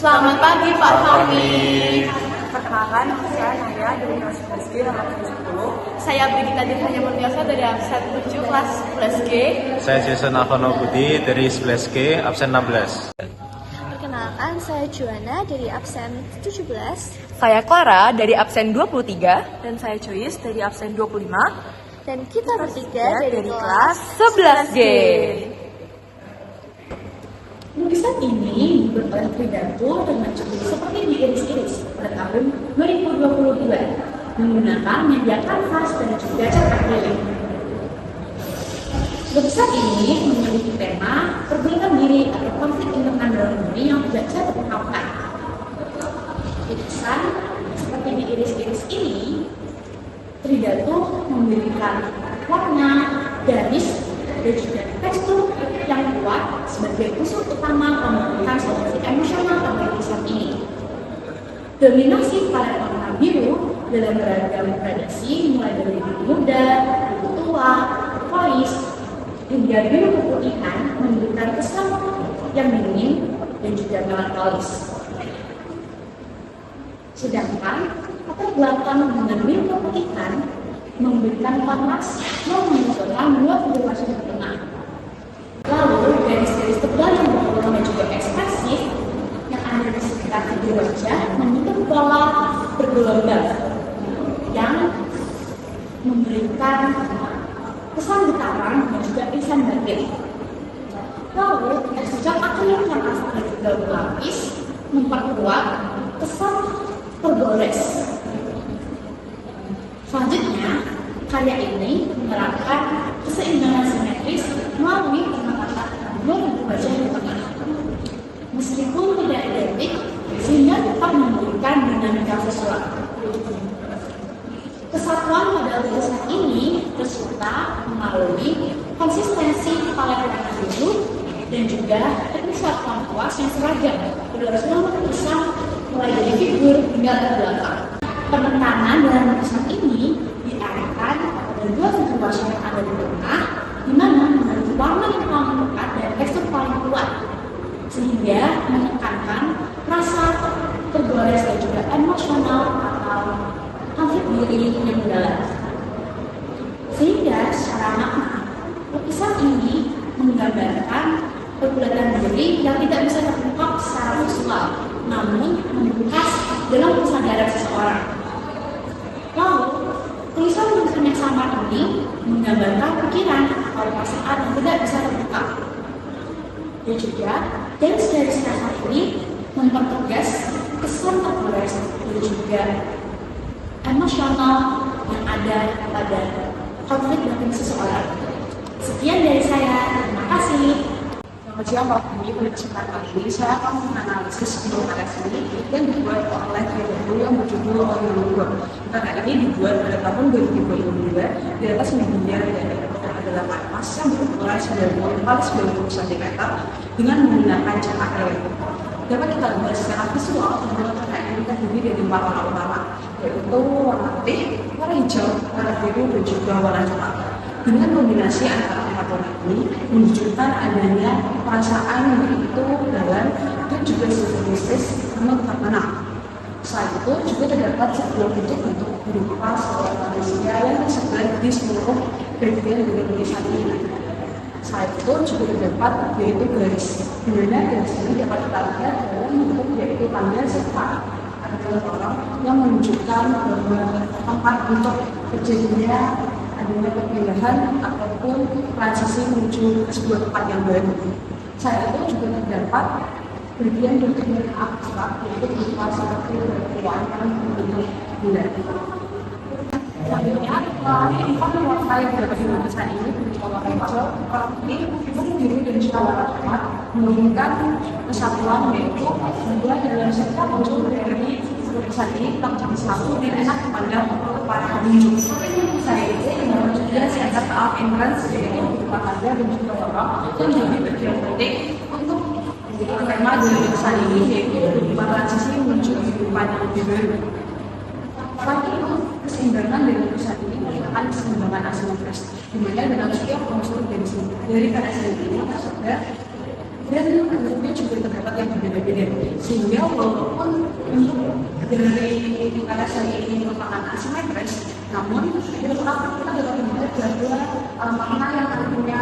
Selamat pagi Pak Fahmi. Perkenalkan, saya Naya dari kelas 11G nomor 10. Saya Brigita Dirhanya Murtiasa dari absen 7 kelas 11G. Saya Jason Avono Budi dari 11G, absen 16. Perkenalkan, saya Juana dari absen 17. Saya Clara dari absen 23. Dan saya Joyce dari absen 25. Dan kita bertiga dari kelas 11G. Lukisan ini dibuat oleh Tridato dengan judul seperti diiris-iris pada tahun 2022 menggunakan media kanvas dan juga cat akrilik. Lukisan ini memiliki tema pergolakan diri atau konflik internal dalam diri yang tidak bisa terungkapkan. Lukisan seperti diiris-iris ini, Tridato memberikan warna, garis, dan juga tekstur yang kuat sebagai unsur utama pembentukan solusi emosional pada lukisan ini. Dominasi palet warna biru dalam beragam gradasi mulai dari biru muda, biru tua, turquoise, hingga biru keputihan memberikan kesan yang dingin dan juga melankolis. Sedangkan latar belakang dengan biru keputihan memberikan panas yang menunjukkan dua situasi yang tengah. Lalu garis-garis tebal yang berwarna dan juga ekspresif yang ada di sekitar kedua wajah membentuk pola bergelombang yang memberikan kesan getaran dan juga irisan batin. Lalu cat akrilik yang asalnya juga berlapis memperkuat kesan tergores. Selanjutnya, karya ini menerapkan keseimbangan simetris melalui penempatan dua wajah di tengah. Meskipun tidak identik, sehingga tetap memberikan dinamika visual. Kesatuan pada lukisan ini tercipta melalui konsistensi palet warna biru dan juga teknik satuan kuas yang seragam pada seluruh lukisan mulai dari figur hingga ke belakang. Penekanan dalam lukisan ini diarahkan pada dua figur wajah yang ada di tengah, di mana memiliki warna yang paling pekat dan tekstur paling kuat, sehingga menekankan rasa tergores dan juga emosional atau konflik diri yang mendalam. Sehingga secara makna, lukisan ini menggambarkan pergulatan diri yang tidak bisa terungkap secara visual, namun membekas dalam kesadaran seseorang. Lalu, tulisan-tulisan yang sama ini menggambarkan pikiran atau perasaan yang tidak bisa terbuka. Dan juga, garis-garis kasar ini mempertegas kesan tergores dan juga emosional yang ada pada konflik batin seseorang. Sekian dari saya, terima kasih. Selamat siang Pak Fahmi, pada kesempatan kali ini saya akan menganalisis sebuah karya seni yang dibuat oleh Tridato yang berjudul Oyoyo. Karya ini dibuat pada tahun 2022 di atas media yang adalah kanvas yang berukuran 90 x 90 cm dengan menggunakan cat akrilik. Dapat kita lihat secara visual bahwa karya ini terdiri dari 4 warna utama, yaitu warna putih, warna hijau, warna biru, dan juga warna coklat. Dengan kombinasi antara empat warna ini menunjukkan adanya perasaan yang begitu dalam dan juga sistematis namun tetap tenang. Selain itu juga terdapat sebuah bentuk-bentuk berupa sebuah manusia yang tersebar di seluruh bagian dari lukisan ini. Selain itu juga terdapat yaitu garis, di mana garis ini dapat kita lihat dalam bentuk yaitu tanda serta adalah orang yang menunjukkan bahwa tempat untuk terjadinya adanya perpindahan ataupun transisi menuju sebuah tempat yang baru. Selain itu juga terdapat bagian bentuk abstrak yaitu berupa seperti batuan yang berbentuk bulat. Selanjutnya, empat warna yang dapat di lukisan ini berupa warna hijau, warna putih, biru, dan juga warna coklat menunjukkan kesatuan yaitu sebuah dalam setiap unsur dari lukisan ini tetap jadi satu dan enak kepada para pengunjung. Saya itu juga center of entrance yaitu berupa tanda dan juga lorong yang menjadi bagian penting untuk tema dari lukisan ini yaitu berupa transisi menuju kehidupan yang lebih baru. Selain itu, keseimbangan dari lukisan ini merupakan keseimbangan asimetris, di mana dalam setiap unsur dari karya seni ini tersebar dan bentuknya juga terdapat yang berbeda berbeda-beda. Sehingga walaupun untuk dari LSM ini merupakan asimetris, namun tetap kita dapat melihat bahwa makna yang nantinya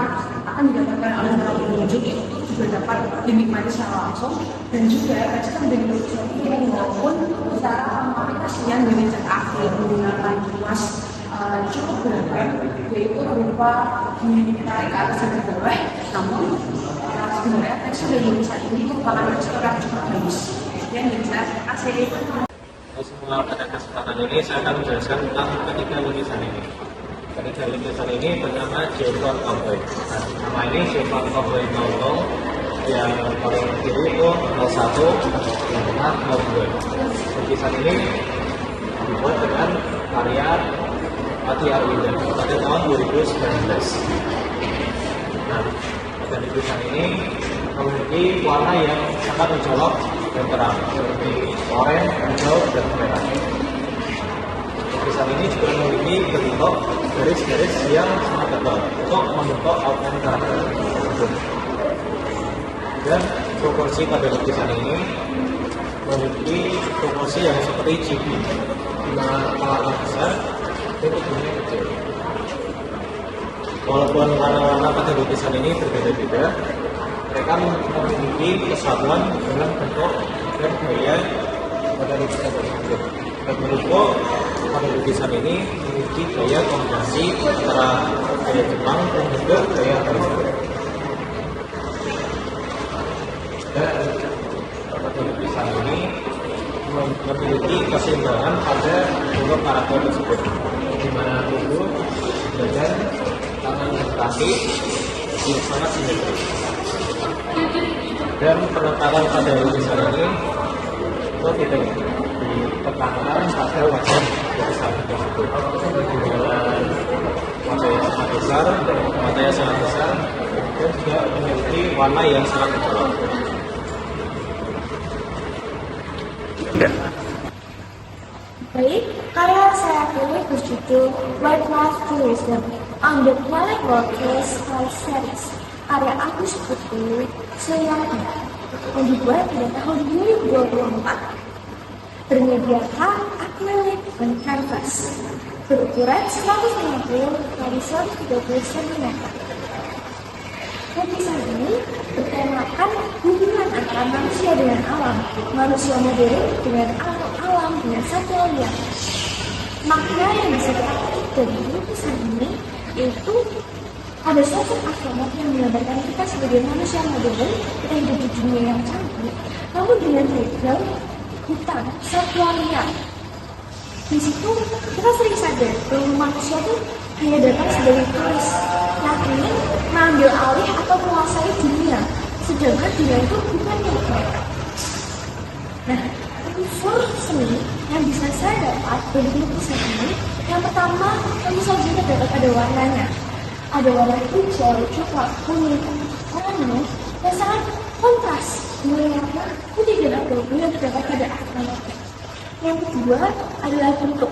akan didapatkan oleh para pengunjung itu juga dapat dinikmati secara langsung, dan juga kita menjadi lukisan ini walaupun secara aplikasian dari cetak menggunakan luas cukup beragam, yaitu berupa ditarik ke atas dan ke bawah. Namun sebenarnya tekstur dari lukisan ini merupakan tekstur yang cukup bagus. Dan bisa kasih. Semua pada kesempatan ini saya akan menjelaskan tentang ketiga lukisan ini. Ketiga lukisan ini bernama Geopark Cowboy. Nama ini Geopark Cowboy 00, yang paling kiri itu 01, yang tengah 02. Lukisan ini dibuat dengan karya Ati Arwinda pada tahun 2019. Nah, pada lukisan ini memiliki warna yang sangat mencolok dan terang, seperti oranye, hijau, dan merah. Lukisan ini juga memiliki bentuk garis-garis yang sangat tebal untuk membentuk outline karakter tersebut. Dan proporsi pada lukisan ini memiliki proporsi yang seperti chibi, di mana kepala besar dan ujungnya kecil. Walaupun warna-warna pada lukisan ini berbeda-beda, mereka memiliki kesatuan dalam bentuk dan gaya pada lukisan tersebut. Dan menurutku pada lukisan ini memiliki gaya kombinasi antara gaya Jepang dan juga gaya Korea. Dan pada lukisan ini memiliki keseimbangan pada bentuk karakter tersebut, di mana tubuh, badan, tangan, dan kaki yang sangat simetris. Dan penetapan pada lukisan ini itu tidak ditekankan pada wajah lukisan tersebut, dengan wajah yang sangat besar, mata yang sangat besar, dan juga memiliki warna yang sangat mencolok. Baik, karya saya pilih berjudul Wildlife Tourism on the Planet Workers Series karya Agus Putri Suryani yang dibuat pada tahun 2024. Bermediakan akrilik dan kanvas berukuran 150 dari 130 cm. Lukisan ini bertemakan hubungan antara manusia dengan alam, manusia modern dengan alam dengan satwa liar. Makna yang bisa kita petik dari lukisan ini yaitu ada sosok astronot yang menggambarkan kita sebagai manusia modern, kita hidup di dunia yang canggih, namun dengan background hutan, satwa liar. Di situ kita sering sadar bahwa manusia itu hanya datang sebagai turis yang ingin mengambil alih atau menguasai dunia, sedangkan dunia itu bukan milik mereka. Nah, unsur seni yang bisa saya dapat dari lukisan ini, yang pertama tentu saja terdapat pada warnanya. Ada warna hijau, coklat, kuning, oranye yang sangat kontras dengan warna putih dan abu-abu yang terdapat pada akar. Yang kedua adalah bentuk.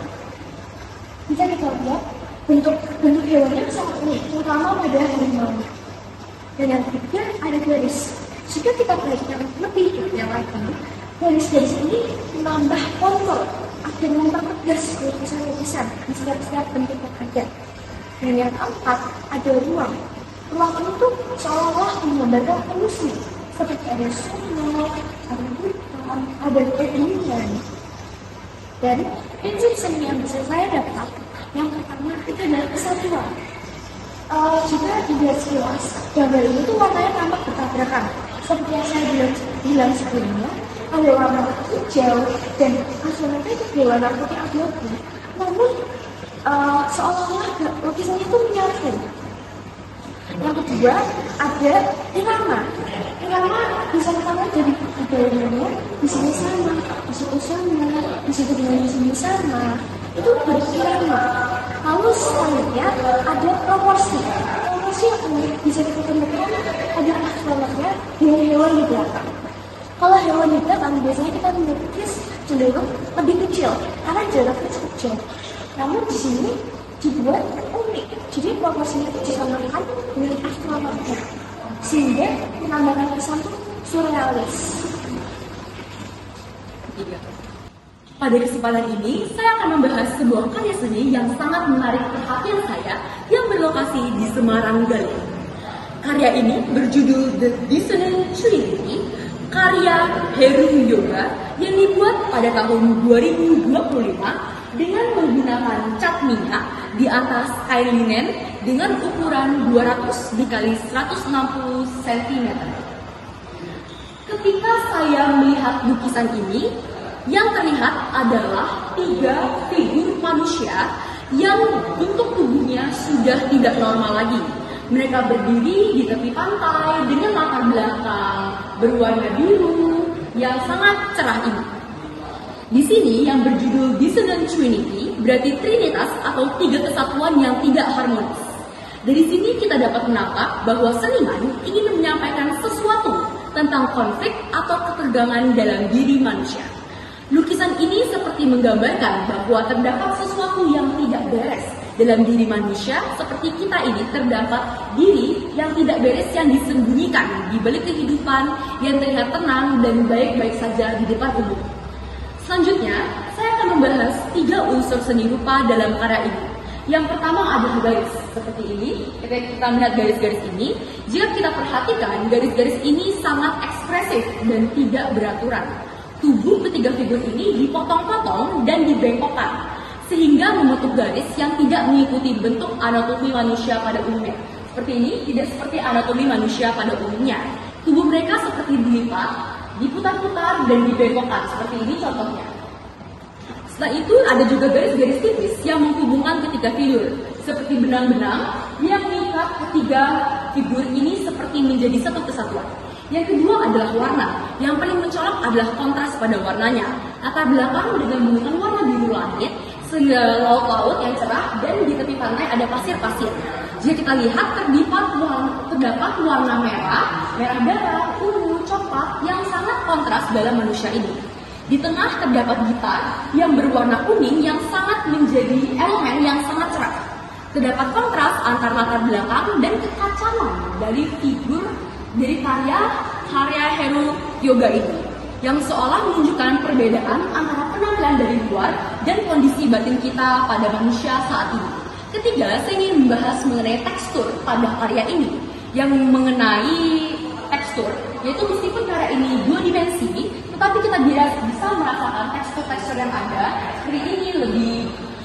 Bisa kita lihat bentuk hewannya sangat unik, terutama pada harimau. Dan yang ketiga ada garis. Jika kita perhatikan lebih detail lagi, garis-garis ini menambah kontur agar mempertegas lukisan-lukisan di setiap bentuk yang ada. Dan yang keempat ada ruang. Ruang itu seolah-olah menggambarkan fungsi, seperti ada sungai, ada hutan, ada kebun. Dan prinsip seni yang bisa saya dapat, yang pertama itu adalah kesatuan. Jika dilihat sekilas, gambar ini tuh warnanya tampak bertabrakan. Seperti yang saya bilang sebelumnya, ada warna hijau dan asalnya itu berwarna putih abu-abu. Namun seolah-olah lukisannya itu menyatu. Yang kedua ada irama. Irama bisa kita lihat dari gayanya di sini sama, di situ sama, di situ dengan di sini sama. Itu berirama. Lalu selanjutnya ada proporsi. Proporsi yang bisa kita temukan ada astrolognya dengan hewan di belakang. Kalau hewan di belakang biasanya kita melukis cenderung lebih kecil karena jaraknya cukup jauh. Namun di sini dibuat unik, jadi proporsinya itu disamakan dengan astrolognya, sehingga menambahkan kesan surrealis. 3. Pada kesempatan ini, saya akan membahas sebuah karya seni yang sangat menarik perhatian saya yang berlokasi di Semarang, Galeri. Karya ini berjudul The Dissonant Trinity, karya Heru Yoga yang dibuat pada tahun 2025 dengan menggunakan cat minyak di atas kain linen dengan ukuran 200 x 160 cm. Ketika saya melihat lukisan ini, yang terlihat adalah 3 figur manusia yang bentuk tubuhnya sudah tidak normal lagi. Mereka berdiri di tepi pantai dengan latar belakang berwarna biru yang sangat cerah ini. Di sini yang berjudul Dissonant Trinity berarti trinitas atau 3 kesatuan yang tidak harmonis. Dari sini kita dapat menangkap bahwa seniman ingin menyampaikan sesuatu tentang konflik atau ketegangan dalam diri manusia. Lukisan ini seperti menggambarkan bahwa terdapat sesuatu yang tidak beres dalam diri manusia, seperti kita ini terdapat diri yang tidak beres yang disembunyikan di balik kehidupan yang terlihat tenang dan baik-baik saja di depan umum. Selanjutnya, saya akan membahas 3 unsur seni rupa dalam karya ini. Yang pertama adalah garis, seperti ini. Ketika kita melihat garis-garis ini, jika kita perhatikan, garis-garis ini sangat ekspresif dan tidak beraturan. Tubuh ketiga figur ini dipotong-potong dan dibengkokkan, sehingga membentuk garis yang tidak mengikuti bentuk anatomi manusia pada umumnya. Seperti ini, tidak seperti anatomi manusia pada umumnya. Tubuh mereka seperti dilipat, diputar-putar, dan dibengkokkan. Seperti ini contohnya. Setelah itu ada juga garis-garis tipis yang menghubungkan ketiga figur, seperti benang-benang yang mengikat ketiga figur ini seperti menjadi satu kesatuan. Yang kedua adalah warna. Yang paling mencolok adalah kontras pada warnanya. Latar belakang dengan menggunakan warna biru langit, sehingga laut-laut yang cerah, dan di tepi pantai ada pasir-pasir. Jika kita lihat terdapat warna merah darah, ungu, coklat yang sangat kontras dalam manusia ini. Di tengah terdapat gitar yang berwarna kuning yang sangat menjadi elemen yang sangat cerah. Terdapat kontras antara latar belakang dan kekacauan dari figur dari karya Heru Yoga ini, yang seolah menunjukkan perbedaan antara penampilan dari luar dan kondisi batin kita pada manusia saat ini. Ketiga, saya ingin membahas mengenai tekstur pada karya ini, yang mengenai tekstur, yaitu meskipun karya ini 2 dimensi, tetapi kita bisa merasakan tekstur-tekstur yang ada. Seperti ini lebih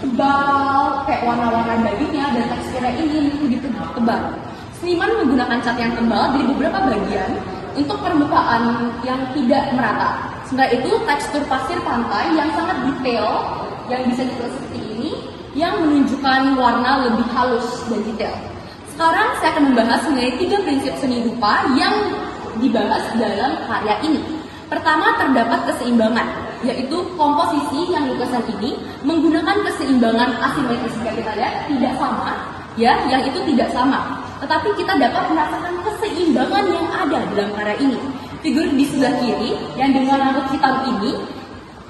tebal, kayak warna-warna dagingnya, dan teksturnya ini lebih tebal. Seniman menggunakan cat yang tebal dari beberapa bagian untuk permukaan yang tidak merata. Setelah itu, tekstur pasir pantai yang sangat detail, yang bisa dilihat seperti ini, yang menunjukkan warna lebih halus dan detail. Sekarang saya akan membahas mengenai 3 prinsip seni rupa yang dibahas dalam karya ini. Pertama, terdapat keseimbangan, yaitu komposisi yang lukisan ini menggunakan keseimbangan asimetris. Jika kita lihat tidak sama, ya, yang itu tidak sama. Tetapi kita dapat merasakan keseimbangan yang ada dalam karya ini. Figur di sebelah kiri yang dengan rambut hitam ini,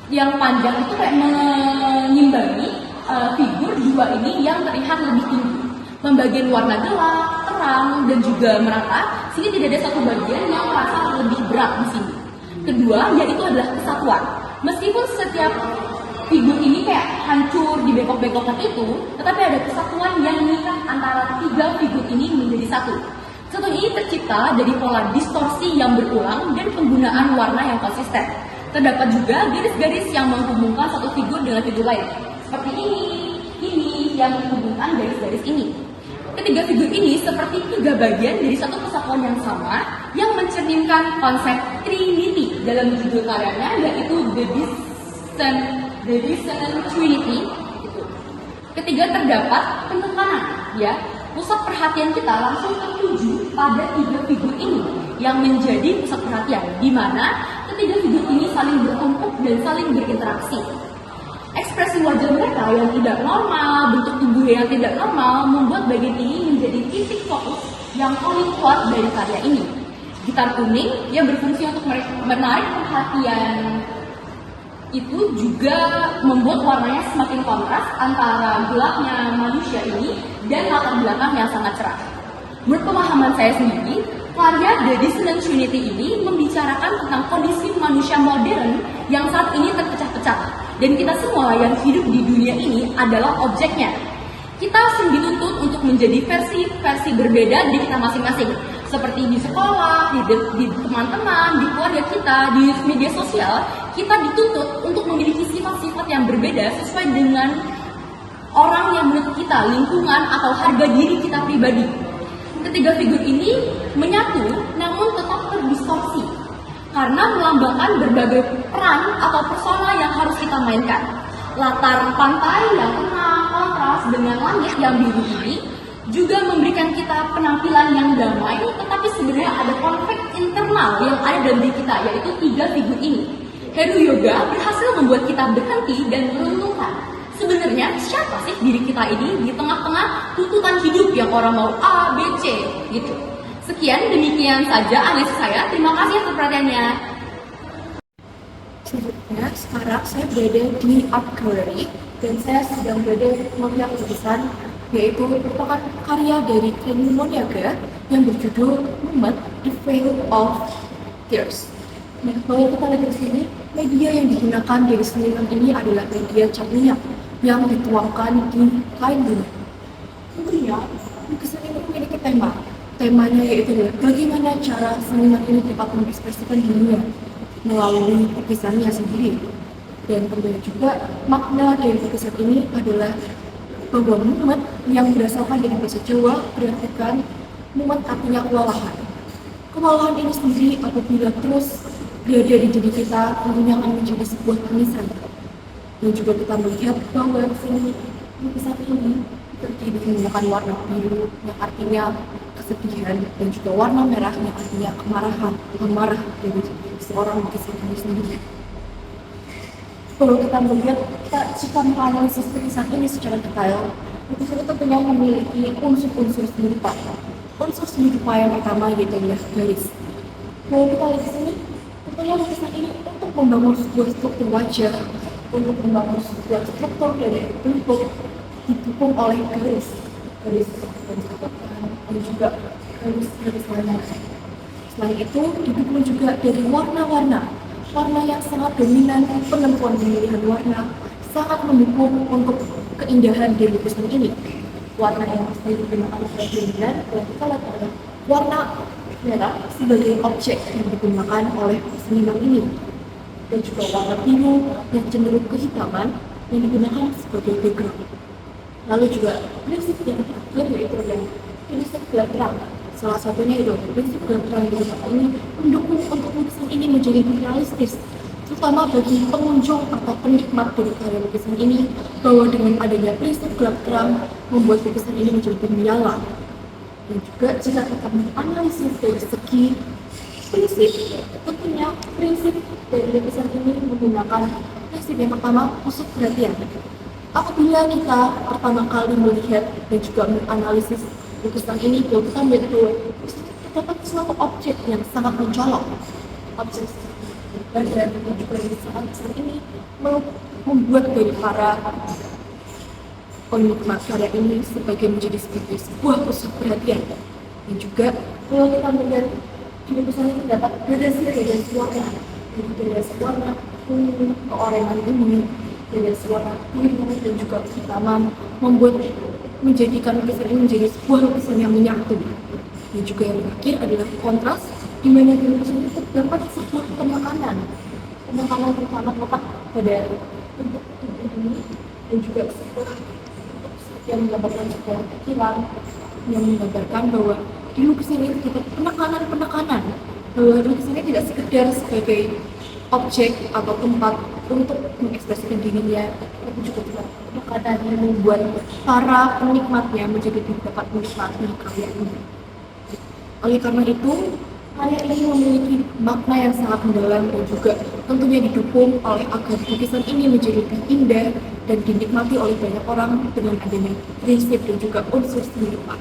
yang panjang itu kayak mengimbangi figur 2 ini yang terlihat lebih tinggi. Pembagian warna gelap, terang, dan juga merata, sehingga tidak ada satu bagian yang merasa lebih berat di sini. Kedua, yaitu adalah kesatuan. Meskipun setiap figur ini kayak hancur di bengkok-bengkokan itu, tetapi ada kesatuan yang mengikat antara 3 figur ini menjadi satu. Kesatuan ini tercipta dari pola distorsi yang berulang dan penggunaan warna yang konsisten. Terdapat juga garis-garis yang menghubungkan satu figur dengan figur lain. Seperti ini yang menghubungkan garis-garis ini. Ketiga figur ini seperti 3 bagian dari satu kesatuan yang sama yang mencerminkan konsep Trinity dalam judul karyanya, yaitu The Dissonant Trinity. Ketiga, terdapat penekanan, ya. Pusat perhatian kita langsung tertuju pada 3 figur ini yang menjadi pusat perhatian, di mana ketiga figur ini saling bertumpuk dan saling berinteraksi. Ekspresi wajah mereka yang tidak normal, bentuk tubuh yang tidak normal, membuat bagian ini menjadi titik fokus yang paling kuat dari karya ini. Gitar kuning yang berfungsi untuk menarik perhatian itu juga membuat warnanya semakin kontras antara gelapnya manusia ini dan latar belakang yang sangat cerah. Menurut pemahaman saya sendiri, Karya The Dissonant Trinity ini membicarakan tentang kondisi manusia modern yang saat ini terpecah-pecah. Dan kita semua yang hidup di dunia ini adalah objeknya. Kita sering dituntut untuk menjadi versi berbeda dari kita masing-masing. Seperti di sekolah, di teman-teman, di keluarga kita, di media sosial, kita dituntut untuk memiliki sifat-sifat yang berbeda sesuai dengan orang yang menurut kita, lingkungan, atau harga diri kita pribadi. Ketiga figur ini menyatu namun tetap terdistorsi karena melambangkan berbagai peran atau persona yang harus kita mainkan. Latar pantai yang tenang, kontras dengan langit yang biru ini juga memberikan kita penampilan yang damai, tetapi sebenarnya ada konflik internal yang ada dalam diri kita, yaitu tiga figur ini. Heru Yoga berhasil membuat kita berhenti dan merenungkan, sebenarnya siapa sih diri kita ini di tengah-tengah tuntutan hidup yang orang mau A, B, C gitu. Sekian, demikian saja analisis saya. Terima kasih atas perhatiannya. Selanjutnya, sekarang saya berada di Art Gallery dan saya sedang berada melihat lukisan, yaitu merupakan karya dari Kenny Moniaga yang berjudul Moment, The Veil of Tears. Nah, kalau kita lihat di sini, media yang digunakan dari seniman ini adalah media cat minyak yang dituangkan di kain bunga. Tentunya, lukisan ini memiliki tema. Temanya yaitu adalah bagaimana cara seniman ini dapat mengekspresikan dunia melalui lukisannya sendiri. Dan tentunya juga makna dari lukisan ini adalah bahwa mumet yang berasalkan dari bahasa Jawa berartikan mumet artinya kewalahan. Kewalahan ini sendiri apabila terus berada di diri kita tentunya akan menjadi sebuah tangisan. Dan juga kita melihat bahwa seni lukisan ini terdiri menggunakan warna biru yang artinya kesedihan dan juga warna merah yang artinya kemarahan, amarah dari seorang lukisan ini sendiri. Kalau kita melihat, jika menganalisis lukisan ini secara detail, lukisan itu tentunya memiliki unsur-unsur seni rupa. Unsur seni rupa yang pertama yaitu adalah garis. Kalau kita lihat di sini, tentunya lukisan ini untuk membangun sebuah struktur wajah, untuk membangun sebuah struktur dari bentuk didukung oleh garis dan juga garis lainnya. Selain itu, didukung juga dari warna-warna yang sangat dominan. Penentuan pemilihan warna sangat mendukung untuk keindahan dari lukisan ini. Warna yang pasti digunakan sebagai dominan dan kita lihat adalah warna merah sebagai objek yang digunakan oleh seniman ini, dan juga warna biru yang cenderung kehitaman yang digunakan sebagai background. Lalu juga prinsip yang terakhir yaitu adalah prinsip gelap terang. Salah satunya itu prinsip gelap terang ini mendukung untuk lukisan ini menjadi realistis, terutama bagi pengunjung atau penikmat dari karya lukisan ini, bahwa dengan adanya prinsip gelap terang membuat lukisan ini menjadi menyala. Dan juga jika kita menganalisis dari segi prinsip, tentunya prinsip dari lukisan ini menggunakan prinsip yang pertama, pusat perhatian. Apabila kita pertama kali melihat dan juga menganalisis lukisan ini, kita melihat bahwa terdapat suatu objek yang sangat mencolok. Objek dan juga lukisan ini membuat dari para penikmat karya ini sebagai sebuah pusat perhatian. Dan juga kalau kita melihat di lukisan ini terdapat gradasi warna, jadi gradasi warna kuning, keorangan ini, gradasi warna biru dan juga kehitaman, membuat menjadikan lukisan ini menjadi sebuah lukisan yang menyatu. Dan juga yang terakhir adalah kontras, di mana di lukisan itu terdapat sebuah penekanan terutama letak pada bentuk tubuh ini, dan juga sebuah yang menggambarkan sebuah pikiran yang menggambarkan bahwa di lukisan ini terdapat penekanan bahwa lukisan ini tidak sekedar sebagai objek atau tempat untuk mengekspresikan dirinya, tapi juga penekanan yang membuat para penikmatnya menjadi dapat menikmati karya ini. Oleh karena itu, karya ini memiliki makna yang sangat mendalam dan juga tentunya didukung oleh agar lukisan ini menjadi lebih indah dan dinikmati oleh banyak orang dengan adanya prinsip dan juga unsur seni rupa.